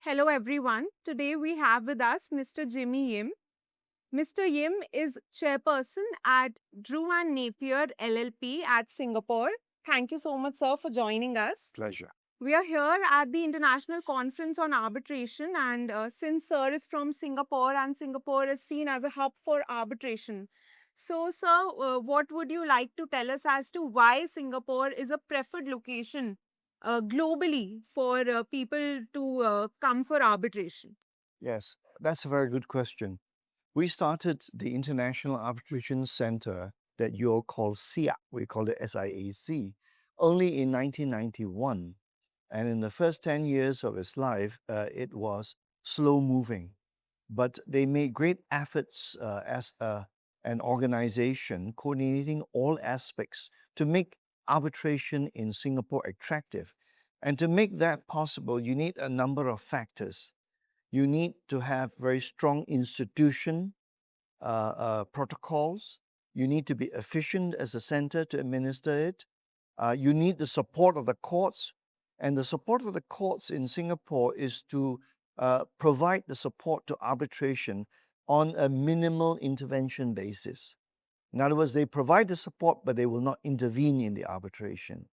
Hello everyone. Today we have with us Mr. Jimmy Yim. Mr. Yim is chairperson at Drew Napier LLC at Singapore. Thank you so much, sir, for joining us. Pleasure. We are here at the International Conference on Arbitration, and since sir is from Singapore and Singapore is seen as a hub for arbitration. So, sir, what would you like to tell us as to why Singapore is a preferred location globally for people to come for arbitration? Yes, that's a very good question. We started the International Arbitration Center that you all call SIAC, we call it SIAC, only in 1991. And in the first 10 years of its life, it was slow moving. But they made great efforts as an organization coordinating all aspects to make arbitration in Singapore attractive. And to make that possible, you need a number of factors. You need to have very strong institution protocols. You need to be efficient as a center to administer it. You need the support of the courts. And the support of the courts in Singapore is to provide the support to arbitration on a minimal intervention basis. In other words, they provide the support, but they will not intervene in the arbitration.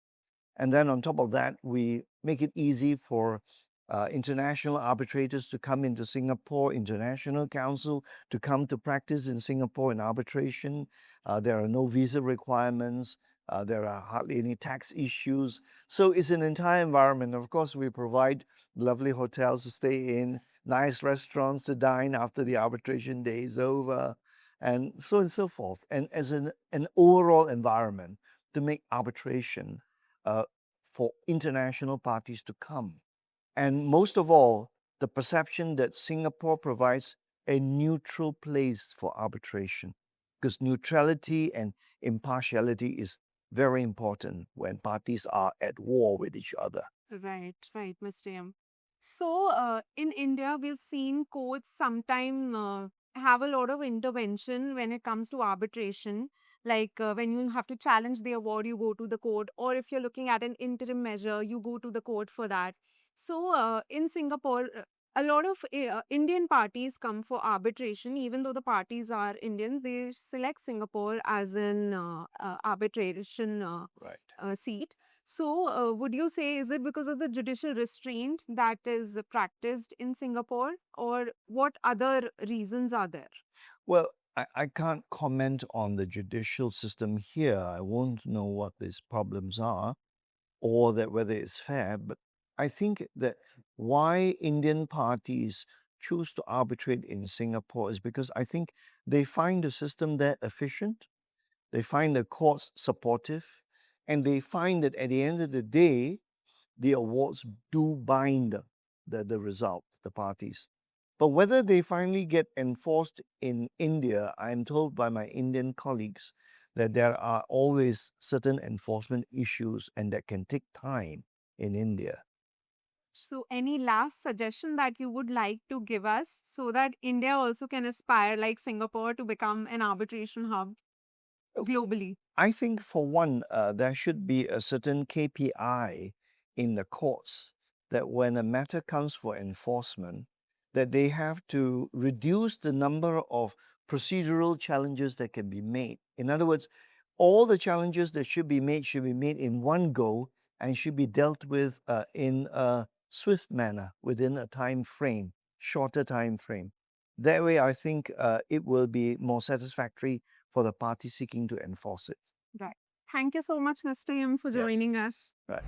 And then on top of that, we make it easy for international arbitrators to come into Singapore, international counsel to come to practice in Singapore in arbitration. There are no visa requirements. There are hardly any tax issues. So it's an entire environment. Of course, we provide lovely hotels to stay in, nice restaurants to dine after the arbitration day is over, and so on and so forth. And as an overall environment to make arbitration for international parties to come. And most of all, the perception that Singapore provides a neutral place for arbitration, because neutrality and impartiality is very important when parties are at war with each other. Right, Mr. Yim. So, in India, we've seen courts sometimes have a lot of intervention when it comes to arbitration. Like when you have to challenge the award, you go to the court, or if you're looking at an interim measure, you go to the court for that. So, in Singapore, a lot of Indian parties come for arbitration, even though the parties are Indian, they select Singapore as an arbitration Right. seat. So, would you say, is it because of the judicial restraint that is practiced in Singapore, or what other reasons are there? Well, I can't comment on the judicial system here. I won't know what these problems are or that whether it's fair. But I think that why Indian parties choose to arbitrate in Singapore is because I think they find the system there efficient, they find the courts supportive, and they find that at the end of the day, the awards do bind the result, the parties. But whether they finally get enforced in India, I'm told by my Indian colleagues that there are always certain enforcement issues and that can take time in India. So, any last suggestion that you would like to give us so that India also can aspire, like Singapore, to become an arbitration hub globally? I think, for one, there should be a certain KPI in the courts that when a matter comes for enforcement, that they have to reduce the number of procedural challenges that can be made. In other words, all the challenges that should be made in one go and should be dealt with in a swift manner within a time frame, shorter time frame. That way, I think it will be more satisfactory for the party seeking to enforce it. Right. Thank you so much, Mr. Yim, for Yes. joining us. Right.